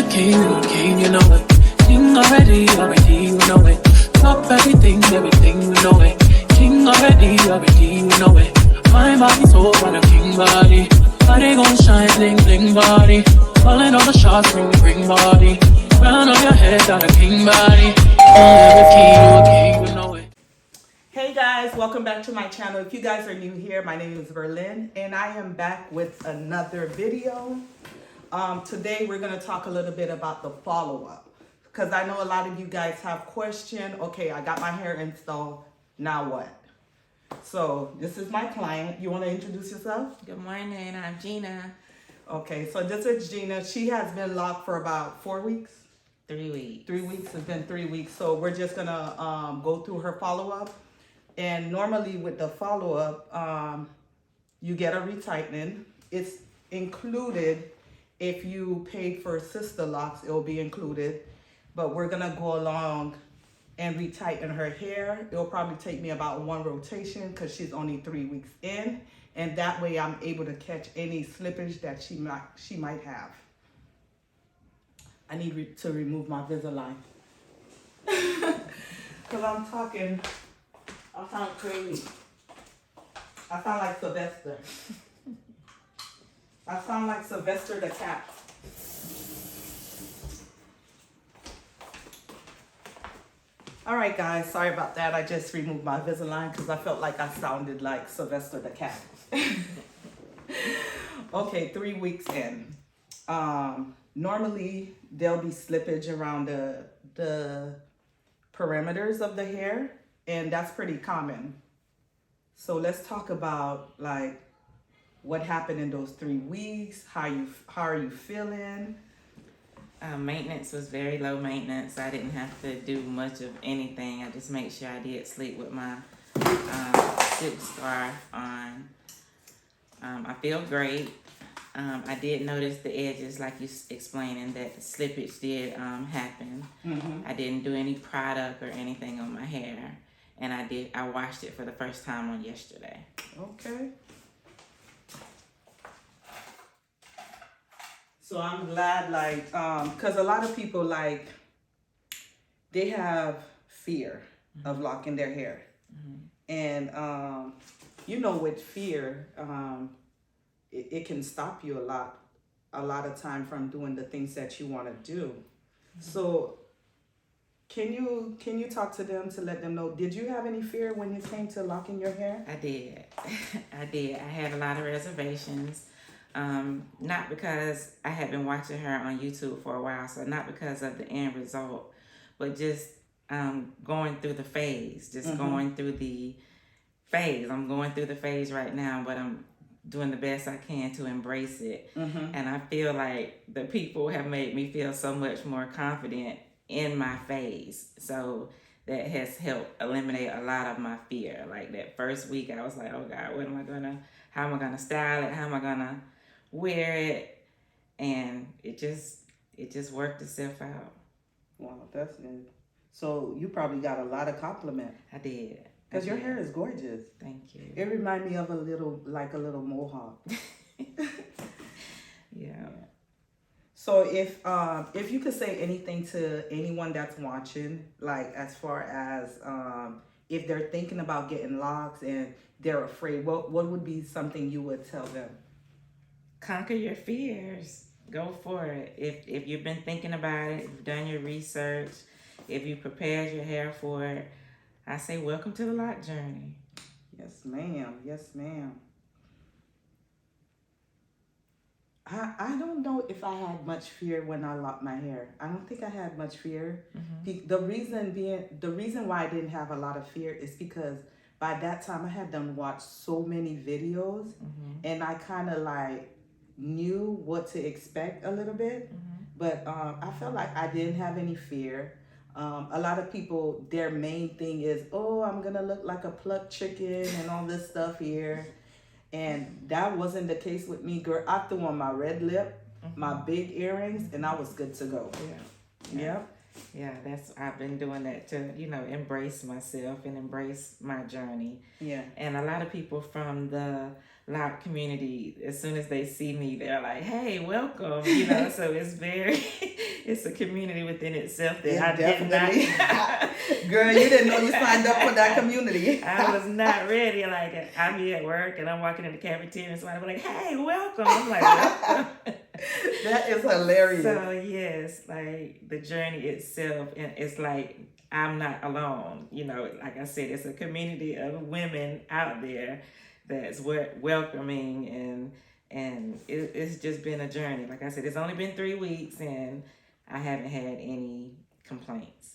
the king, you know it. King already, you know it. Top everything we know it. King already, you know it. My body so on a king body. Body gon' shine, bling bling body. Calling all the shots, bring body. Crown on your head, got a king body. Only with king, you a king, you know it. Hey guys, welcome back to my channel. If you guys are new here, my name is Berlin and I am back with another video. Today we're going to talk a little bit about the follow-up because I know a lot of you guys have questioned, okay, I got my hair installed, now what? So this is my client. You want to introduce yourself? Good morning, I'm Gina. Okay, so this is Gina. She has been locked for about 4 weeks. 3 weeks. 3 weeks, it's been 3 weeks. So we're just going to go through her follow-up. And normally with the follow-up, you get a retightening. It's included if you paid for sister locks, it'll be included. But we're gonna go along and retighten her hair. It'll probably take me about 1 rotation because she's only 3 weeks in. And that way I'm able to catch any slippage that she might have. I need to remove my Invisalign. Because I'm talking... I sound crazy. I sound like Sylvester. I sound like Sylvester the cat. All right, guys. Sorry about that. I just removed my Invisalign because I felt like I sounded like Sylvester the cat. Okay, 3 weeks in. Normally, there'll be slippage around the perimeters of the hair. And that's pretty common. So let's talk about like what happened in those 3 weeks. How are you feeling? Maintenance was very low maintenance. I didn't have to do much of anything. I just made sure I did sleep with my silk scarf on. I feel great. I did notice the edges, like you explaining, that the slippage did happen. Mm-hmm. I didn't do any product or anything on my hair. And I washed it for the first time on yesterday. Okay. So I'm glad, like, because a lot of people, like, they have fear of locking their hair. Mm-hmm. And, you know, with fear, it can stop you a lot of time from doing the things that you want to do. Mm-hmm. So... Can you talk to them to let them know, did you have any fear when it came to locking your hair? I did. I had a lot of reservations. Not because I had been watching her on YouTube for a while, so not because of the end result, but just going through the phase, going through the phase. I'm going through the phase right now, but I'm doing the best I can to embrace it. Mm-hmm. And I feel like the people have made me feel so much more confident in my phase. So that has helped eliminate a lot of my fear. Like that first week I was like, oh God, how am I gonna style it? How am I gonna wear it? And it just worked itself out. Wow, that's good. So you probably got a lot of compliment. I did. Because your hair is gorgeous. Thank you. It reminded me of a little mohawk. Yeah. So if you could say anything to anyone that's watching, like as far as if they're thinking about getting locks and they're afraid, what would be something you would tell them? Conquer your fears. Go for it. If you've been thinking about it, you've done your research, if you prepared your hair for it, I say welcome to the lock journey. Yes, ma'am. Yes, ma'am. I don't know if I had much fear when I locked my hair. I don't think I had much fear. Mm-hmm. The reason why I didn't have a lot of fear is because by that time I had done watched so many videos, mm-hmm. and I kind of like knew what to expect a little bit. Mm-hmm. But I felt like I didn't have any fear. A lot of people, their main thing is, oh, I'm gonna look like a plucked chicken and all this stuff here. And that wasn't the case with me, girl. I threw on my red lip, mm-hmm. my big earrings, and I was good to go. Yeah. I've been doing that to, embrace myself and embrace my journey. Yeah. And a lot of people from the Loc'd community, as soon as they see me, they're like, hey, welcome. So it's very, it's a community within itself that Yeah, I did not. Girl, you didn't know you signed up for that community. I was not ready. Like, I'm here at work and I'm walking in the cafeteria and somebody was like, "Hey, welcome." I'm like, "Welcome." That is hilarious. So yes, like the journey itself, and it's like I'm not alone. You know, like I said, it's a community of women out there that's welcoming, and it's just been a journey. Like I said, it's only been 3 weeks, and I haven't had any complaints.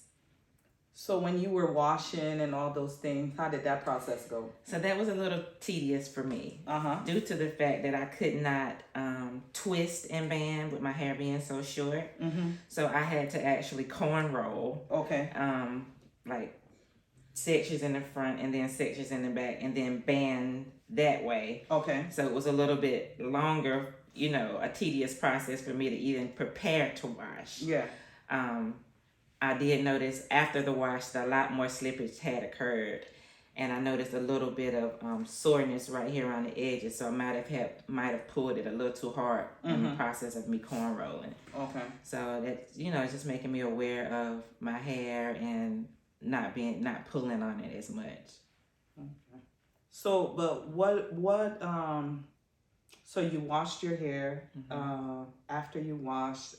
So when you were washing and all those things, how did that process go? So that was a little tedious for me, due to the fact that I could not twist and band with my hair being so short. So I had to actually cornroll. Okay. Like sections in the front and then sections in the back, and then band that way. Okay. So it was a little bit longer, you know, a tedious process for me to even prepare to wash. Yeah. I did notice after the wash that a lot more slippage had occurred, and I noticed a little bit of soreness right here on the edges. So I might have pulled it a little too hard in the process of me corn rolling. Okay. So that, you know, it's just making me aware of my hair and not pulling on it as much. Okay. So, but so you washed your hair. After you washed,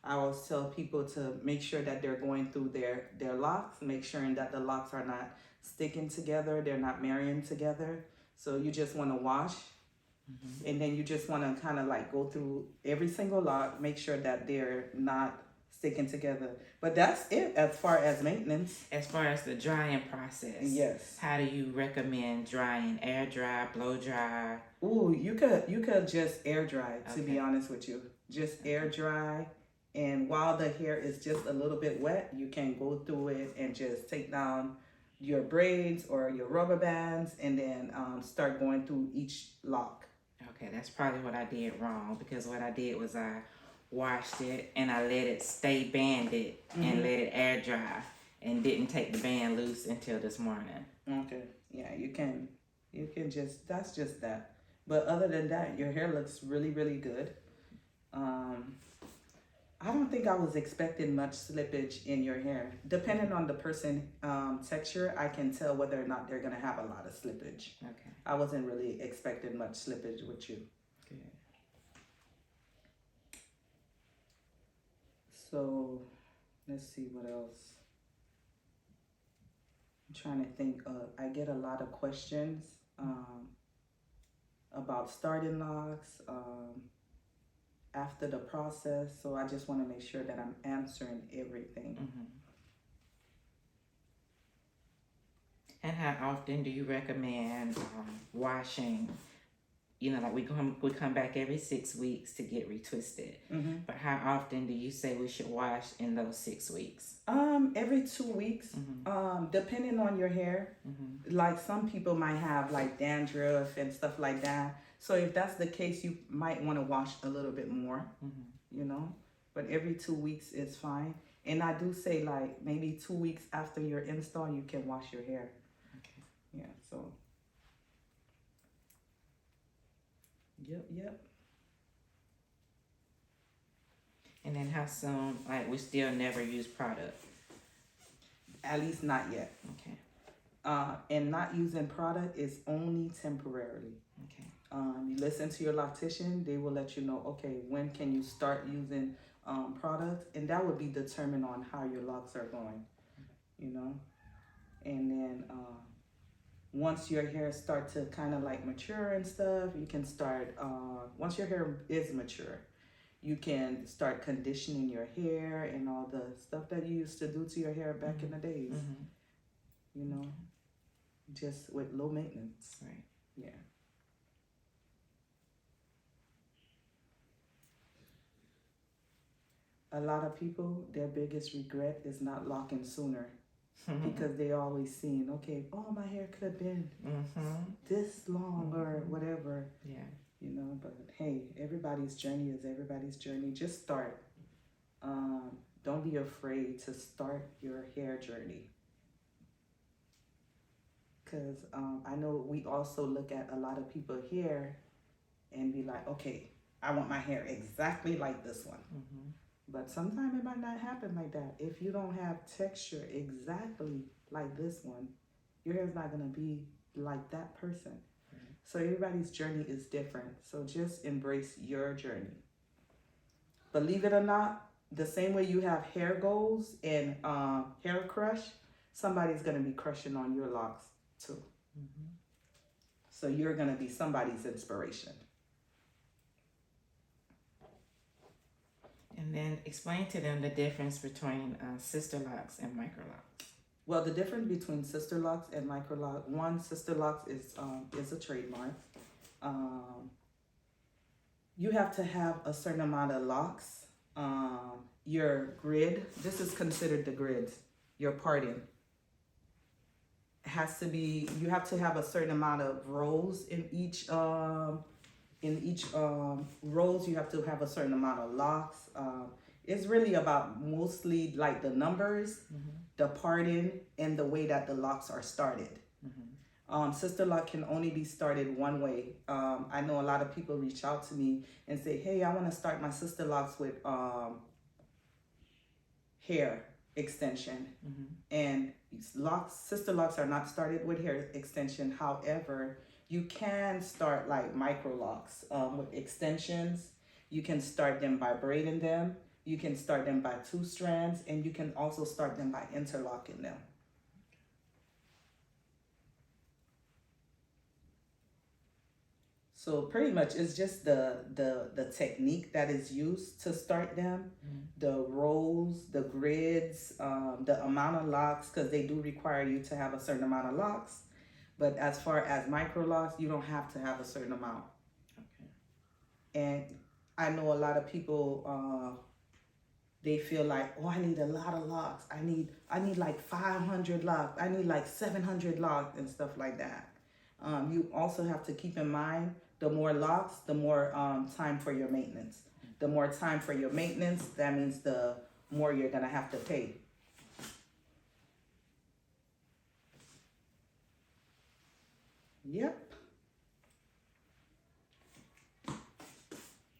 I always tell people to make sure that they're going through their locks, make sure that the locks are not sticking together, they're not marrying together. So you just want to wash, and then you just want to kind of like go through every single lock, make sure that they're not sticking together. But that's it as far as maintenance. As far as the drying process, yes. How do you recommend drying? Air dry, blow dry? Ooh, you could just air dry. To be honest with you, just air dry. And while the hair is just a little bit wet, you can go through it and just take down your braids or your rubber bands, and then start going through each lock. Okay, that's probably what I did wrong, because what I did was I washed it and I let it stay banded and let it air dry, and didn't take the band loose until this morning. Okay, yeah, you can just, that's just that. But other than that, your hair looks really, really good. I don't think I was expecting much slippage in your hair. Depending on the person texture, I can tell whether or not they're gonna have a lot of slippage. Okay. I wasn't really expecting much slippage with you. Good. So let's see what else. I'm trying to think. I get a lot of questions about starting locks. After the process, so I just want to make sure that I'm answering everything. And how often do you recommend washing? You know, like we come back every 6 weeks to get retwisted. But how often do you say we should wash in those 6 weeks? Every 2 weeks. Depending on your hair. Like some people might have like dandruff and stuff like that. So if that's the case, you might want to wash a little bit more, you know, but every 2 weeks is fine. And I do say like maybe 2 weeks after your install, you can wash your hair. Okay. Yeah, so. Yep. And then how soon, like we still never use product? At least not yet. Okay. And not using product is only temporarily. Okay. You listen to your loctician, they will let you know, okay, when can you start using product, and that would be determined on how your locks are going, you know. And then once your hair start to kind of like mature and stuff, you can start, once your hair is mature, you can start conditioning your hair and all the stuff that you used to do to your hair back in the days, you know, just with low maintenance. Right. Yeah. A lot of people, their biggest regret is not locking sooner, because they always seen, okay, oh, my hair could have been this long or whatever. Yeah. You know, but hey, everybody's journey is everybody's journey. Just start. Don't be afraid to start your hair journey. Because I know we also look at a lot of people hair and be like, okay, I want my hair exactly like this one. But sometimes it might not happen like that. If you don't have texture exactly like this one, your hair is not going to be like that person. So everybody's journey is different. So just embrace your journey. Believe it or not, the same way you have hair goals and hair crush, somebody's going to be crushing on your locks too. Mm-hmm. So you're going to be somebody's inspiration. And then explain to them the difference between sister locks and micro locks. Well, the difference between sister locks and micro lock, one, sister locks is a trademark. You have to have a certain amount of locks. Your grid, this is considered the grid, your parting. Has to be, you have to have a certain amount of rows in each rows. You have to have a certain amount of locks. It's really about mostly like the numbers, the parting, and the way that the locks are started. Sister lock can only be started one way. I know a lot of people reach out to me and say, hey, I want to start my sister locks with hair extension. And sister locks are not started with hair extension. However, you can start like micro locks with extensions. You can start them by braiding them. You can start them by 2 strands, and you can also start them by interlocking them. So pretty much it's just the technique that is used to start them, the rows, the grids, the amount of locks, because they do require you to have a certain amount of locks. But as far as micro locks, you don't have to have a certain amount. Okay. And I know a lot of people, they feel like, oh, I need a lot of locks. I need like 500 locks. I need like 700 locks and stuff like that. You also have to keep in mind, the more locks, the more time for your maintenance. The more time for your maintenance, that means the more you're gonna have to pay. Yep.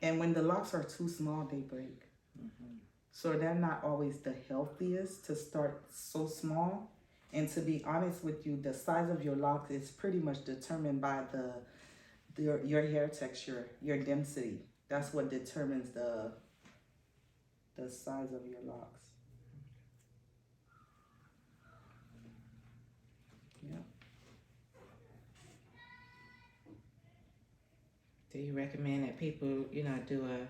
And when the locks are too small, they break. So they're not always the healthiest to start so small. And to be honest with you, the size of your locks is pretty much determined by your hair texture, your density. That's what determines the size of your locks. Yeah. Do you recommend that people, do a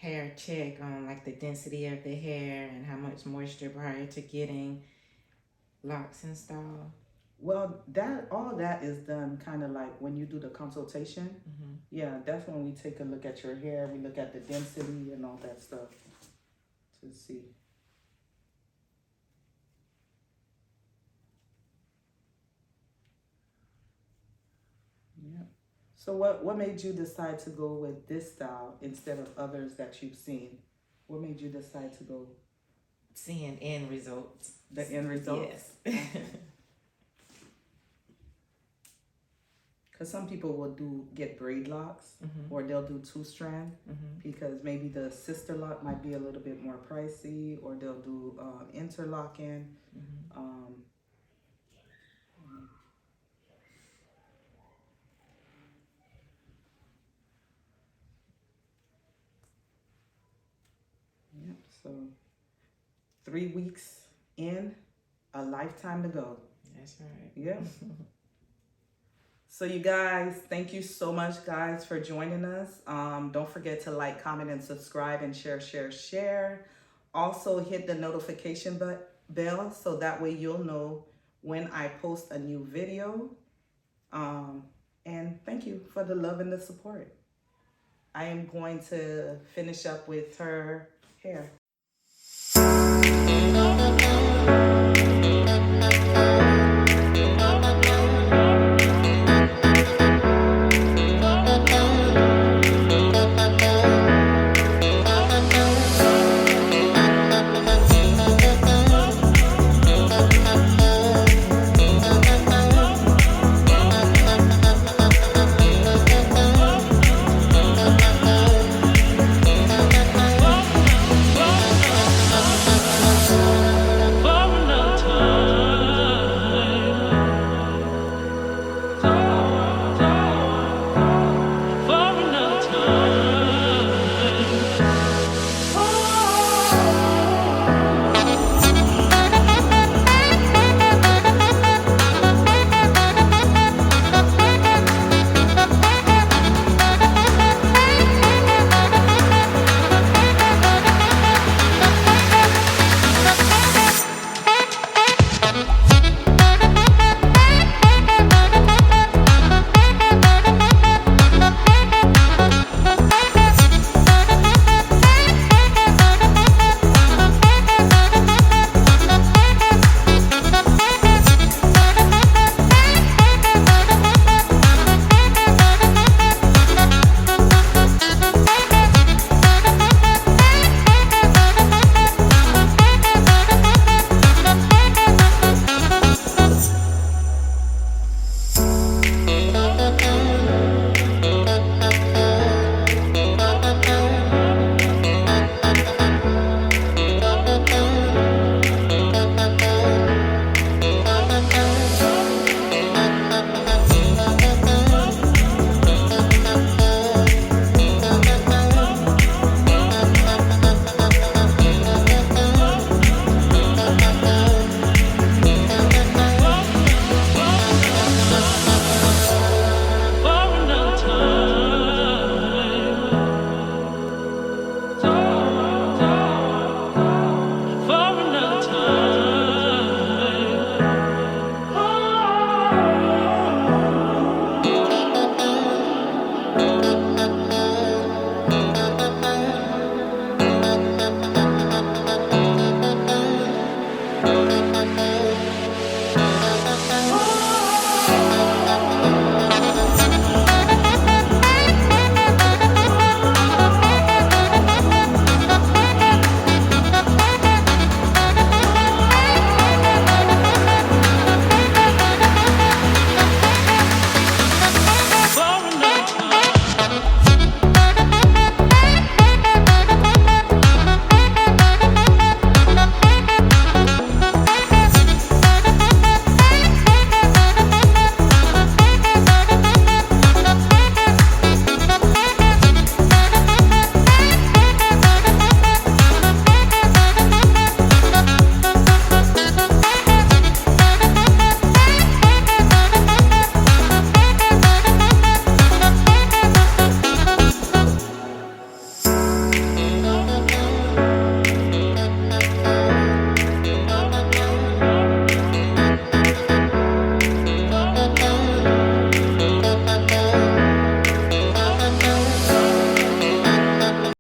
hair check on like the density of the hair and how much moisture prior to getting locks installed? Well, all of that is done kind of like when you do the consultation. Yeah, that's when we take a look at your hair. We look at the density and all that stuff to see. Yeah. So what made you decide to go with this style instead of others that you've seen? What made you decide to go? Seeing end results. The end results? Yes. Because some people will get braid locks, or they'll do 2 strand, because maybe the sister lock might be a little bit more pricey, or they'll do interlocking. Yep. So 3 weeks in, a lifetime to go. That's right. Yeah. So you guys, thank you so much, guys, for joining us. Don't forget to like, comment, and subscribe, and share. Also hit the notification bell so that way you'll know when I post a new video. And thank you for the love and the support. I am going to finish up with her hair.